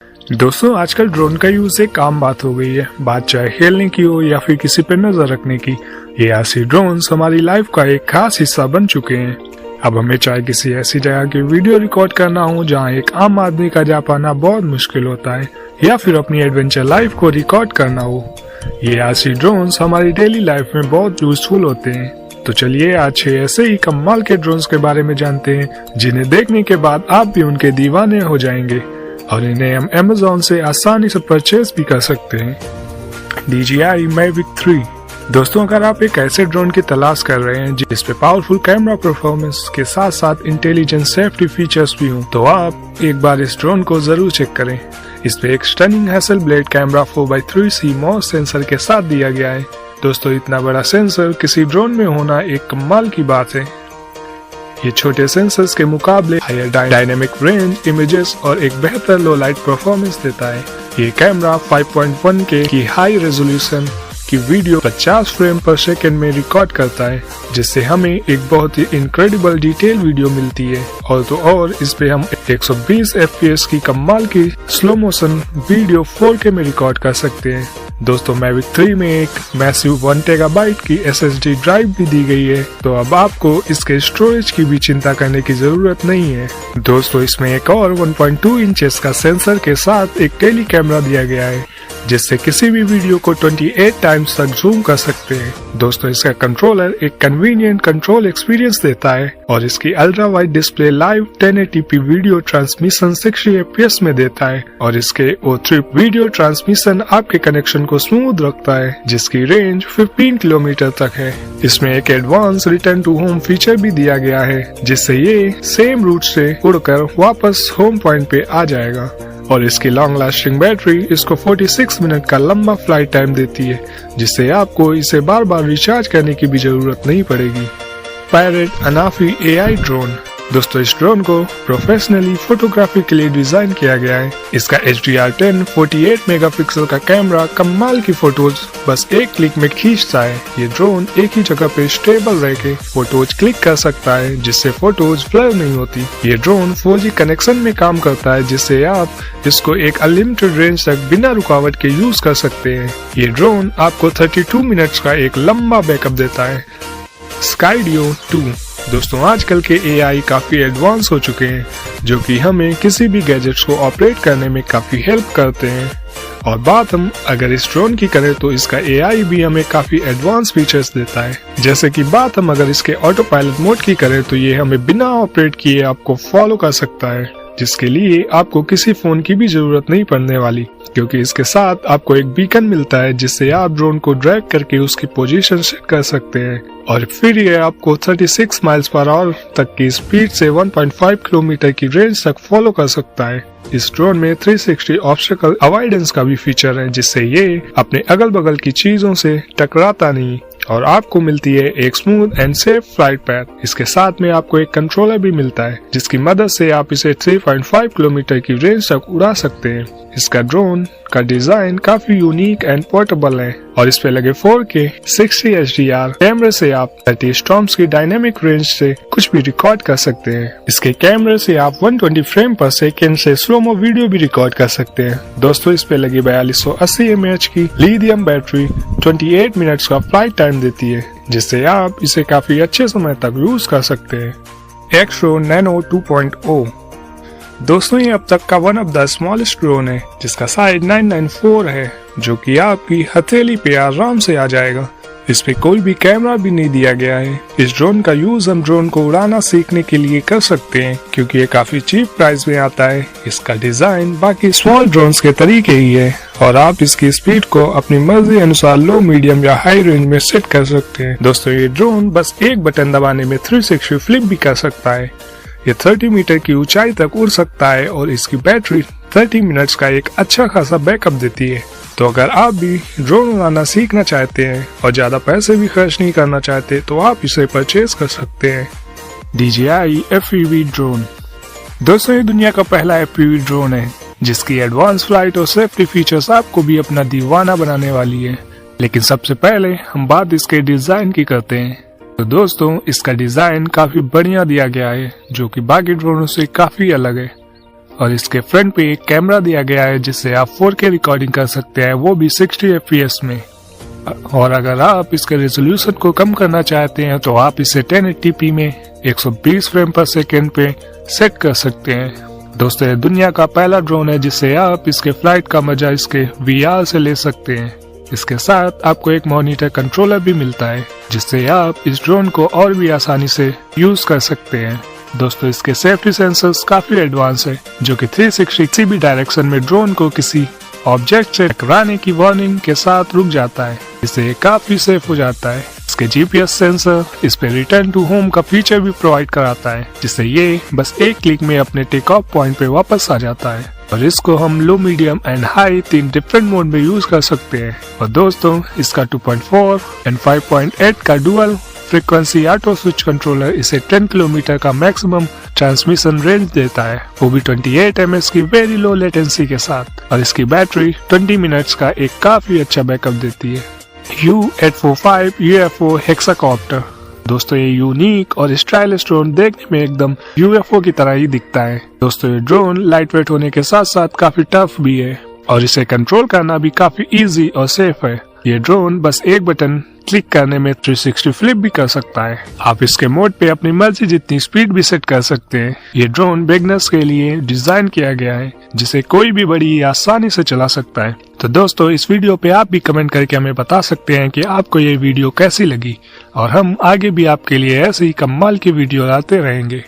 दोस्तों आजकल ड्रोन का यूज एक आम बात हो गई है, बात चाहे खेलने की हो या फिर किसी पर नजर रखने की। ये ऐसी ड्रोन्स हमारी लाइफ का एक खास हिस्सा बन चुके हैं। अब हमें चाहे किसी ऐसी जगह की वीडियो रिकॉर्ड करना हो जहां एक आम आदमी का जा पाना बहुत मुश्किल होता है, या फिर अपनी एडवेंचर लाइफ को रिकॉर्ड करना हो, ये ऐसी ड्रोन्स हमारी डेली लाइफ में बहुत यूजफुल होते हैं। तो चलिए आज 6 ऐसे ही कमाल के ड्रोन्स के बारे में जानते हैं जिन्हें देखने के बाद आप भी उनके दीवाने हो जाएंगे और इन्हें हम Amazon से आसानी से परचेज भी कर सकते हैं। DJI mavic 3। दोस्तों अगर आप एक ऐसे ड्रोन की तलाश कर रहे हैं जिस पे पावरफुल कैमरा परफॉर्मेंस के साथ साथ इंटेलिजेंट सेफ्टी फीचर्स भी हों, तो आप एक बार इस ड्रोन को जरूर चेक करें। इस पे एक stunning Hasselblad camera 4x3C मॉस सेंसर के साथ दिया गया है। दोस्तों इतना बड़ा सेंसर किसी ड्रोन में होना एक कमाल की बात है। ये छोटे सेंसर्स के मुकाबले हायर डायनेमिक रेंज, इमेजेस और एक बेहतर लो लाइट परफॉर्मेंस देता है। ये कैमरा 5.1K की हाई रेजोल्यूशन की वीडियो 50 फ्रेम पर सेकंड में रिकॉर्ड करता है, जिससे हमें एक बहुत ही इनक्रेडिबल डिटेल वीडियो मिलती है। और तो और इस पे हम 120 FPS की कमाल की स्लो मोशन वीडियो 4K में रिकॉर्ड कर सकते हैं। दोस्तों mavic 3 में एक मैसिव 1 TB की SSD ड्राइव भी दी गई है, तो अब आपको इसके स्टोरेज की भी चिंता करने की जरूरत नहीं है। दोस्तों इसमें एक और 1.2 इंचेस का सेंसर के साथ एक टेली कैमरा दिया गया है, जिससे किसी भी वीडियो को 28 टाइम्स तक जूम कर सकते हैं। दोस्तों इसका कंट्रोलर एक कन्वीनियंट कंट्रोल एक्सपीरियंस देता है और इसकी ultra wide display live 1080p video transmission 60 FPS में देता है और इसके O3 वीडियो ट्रांसमिशन आपके कनेक्शन को स्मूथ रखता है, जिसकी रेंज 15 किलोमीटर तक है। इसमें एक advance return to home feature भी दिया गया है, जिससे ये सेम रूट से उड़कर वापस होम पॉइंट पे आ जाएगा। और इसकी लॉन्ग लास्टिंग बैटरी इसको 46 मिनट का लंबा फ्लाइट टाइम देती है, जिससे आपको इसे बार बार रिचार्ज करने की भी जरूरत नहीं पड़ेगी। Parrot ana.fi AI drone. दोस्तों इस ड्रोन को प्रोफेशनली फोटोग्राफी के लिए डिजाइन किया गया है। इसका HDR10 48 मेगापिक्सल का कैमरा कमाल की फोटोज बस एक क्लिक में खींचता है। ये ड्रोन एक ही जगह पे स्टेबल रह के फोटोज क्लिक कर सकता है, जिससे फोटोज ब्लर नहीं होती। ये ड्रोन 4G कनेक्शन में काम करता है, जिससे आप इसको एक अनलिमिटेड रेंज तक बिना रुकावट के यूज कर सकते हैं। ये ड्रोन आपको 32 मिनट्स का एक लंबा बैकअप देता है। Skydio 2। दोस्तों आजकल के AI काफी एडवांस हो चुके हैं, जो कि हमें किसी भी गैजेट्स को ऑपरेट करने में काफी हेल्प करते हैं। और बात हम अगर इस ड्रोन की करें तो इसका AI भी हमें काफी एडवांस फीचर्स देता है। जैसे कि बात हम अगर इसके ऑटो पायलट मोड की करें तो ये हमें बिना ऑपरेट किए आपको फॉलो कर सकता है, जिसके लिए आपको किसी फोन की भी जरूरत नहीं पड़ने वाली, क्योंकि इसके साथ आपको एक बीकन मिलता है, जिससे आप ड्रोन को ड्रैग करके उसकी पोजीशन सेट कर सकते हैं। और फिर ये आपको 36 माइल्स पर आवर तक की स्पीड से 1.5 किलोमीटर की रेंज तक फॉलो कर सकता है। इस ड्रोन में 360 ऑब्स्टेकल अवॉइडेंस का भी फीचर है, जिससे ये अपने अगल बगल की चीजों से टकराता नहीं और आपको मिलती है एक smooth and safe flight path. इसके साथ में आपको एक कंट्रोलर भी मिलता है, जिसकी मदद से आप इसे 3.5 किलोमीटर की रेंज तक उड़ा सकते हैं। इसका ड्रोन का डिजाइन काफी यूनिक एंड पोर्टेबल है और इस पे लगे 4K 60 HDR कैमरे से आप 30 स्टॉर्म्स की डायनेमिक रेंज से कुछ भी रिकॉर्ड कर सकते हैं। इसके कैमरे से आप 120 फ्रेम पर सेकेंड से स्लोमो वीडियो भी रिकॉर्ड कर सकते हैं। दोस्तों इस पे लगी 4280 mAh की लिथियम बैटरी 28 मिनट्स का फ्लाइट टाइम देती है, जिससे आप इसे काफी अच्छे समय तक यूज कर सकते हैं। nano 2.0। दोस्तों ये अब तक का one of the smallest drone है, जिसका साइज 994 है, जो कि आपकी हथेली पे आराम से आ जाएगा। इस पे कोई भी कैमरा भी नहीं दिया गया है। इस ड्रोन का यूज हम ड्रोन को उड़ाना सीखने के लिए कर सकते हैं, क्योंकि ये काफी चीप प्राइस में आता है। इसका डिजाइन बाकी स्मॉल ड्रोन्स के तरीके ही है और आप इसकी स्पीड को अपनी मर्जी अनुसार लो, मीडियम या हाई रेंज में सेट कर सकते हैं। दोस्तों ये ड्रोन बस एक बटन दबाने में 360 फ्लिप भी कर सकता है। ये 30 मीटर की ऊंचाई तक उड़ सकता है और इसकी बैटरी 30 मिनट्स का एक अच्छा खासा बैकअप देती है। तो अगर आप भी ड्रोन उड़ाना सीखना चाहते हैं और ज्यादा पैसे भी खर्च नहीं करना चाहते, तो आप इसे परचेज कर सकते हैं। DJI FPV drone. दोस्तों ये दुनिया का पहला FPV ड्रोन है, जिसकी एडवांस फ्लाइट और सेफ्टी फीचर्स आपको भी अपना दीवाना बनाने वाली है। लेकिन सबसे पहले हम बात इसके डिजाइन की करते हैं। तो दोस्तों इसका डिजाइन काफी बढ़िया दिया गया है, जो कि बाकी ड्रोनों से काफी अलग है। और इसके फ्रंट पे एक कैमरा दिया गया है जिससे आप 4K रिकॉर्डिंग कर सकते हैं, वो भी 60 FPS में। और अगर आप इसके रेजोल्यूशन को कम करना चाहते हैं तो आप इसे 1080p में 120 फ्रेम पर सेकेंड पे सेट कर सकते हैं। दोस्तों ये दुनिया का पहला ड्रोन है जिससे आप इसके फ्लाइट का मजा इसके VR से ले सकते हैं। इसके साथ आपको एक मॉनिटर कंट्रोलर भी मिलता है जिससे आप इस ड्रोन को और भी आसानी से यूज कर सकते हैं। दोस्तों इसके सेफ्टी सेंसर्स काफी एडवांस है जो कि 360 किसी भी डायरेक्शन में ड्रोन को किसी ऑब्जेक्ट से टकराने की वार्निंग के साथ रुक जाता है, इससे ये काफी सेफ हो जाता है। इसके GPS सेंसर इस पे रिटर्न टू होम का फीचर भी प्रोवाइड कराता है जिससे ये बस एक क्लिक में अपने टेक ऑफ पॉइंट पे वापस आ जाता है। और इसको हम low, medium and high 3 different mode में यूज कर सकते हैं। और दोस्तों इसका 2.4 एंड 5.8 का dual frequency auto switch controller इसे 10 किलोमीटर का मैक्सिमम ट्रांसमिशन रेंज देता है, वो भी 28 ms की वेरी लो लेटेंसी के साथ। और इसकी बैटरी 20 मिनट्स का एक काफी अच्छा बैकअप देती है। U845 UFO hexacopter. दोस्तों ये यूनिक और स्टाइलिश ड्रोन देखने में एकदम UFO की तरह ही दिखता है। दोस्तों ये ड्रोन लाइट वेट होने के साथ साथ काफी टफ भी है और इसे कंट्रोल करना भी काफी इजी और सेफ है। ये ड्रोन बस एक बटन क्लिक करने में 360 फ्लिप भी कर सकता है। आप इसके मोड पे अपनी मर्जी जितनी स्पीड भी सेट कर सकते हैं। ये ड्रोन बिगनर्स के लिए डिजाइन किया गया है जिसे कोई भी बड़ी आसानी से चला सकता है। तो दोस्तों इस वीडियो पे आप भी कमेंट करके हमें बता सकते हैं कि आपको ये वीडियो कैसी लगी और हम आगे भी आपके लिए ऐसे ही कमाल की वीडियो लाते रहेंगे।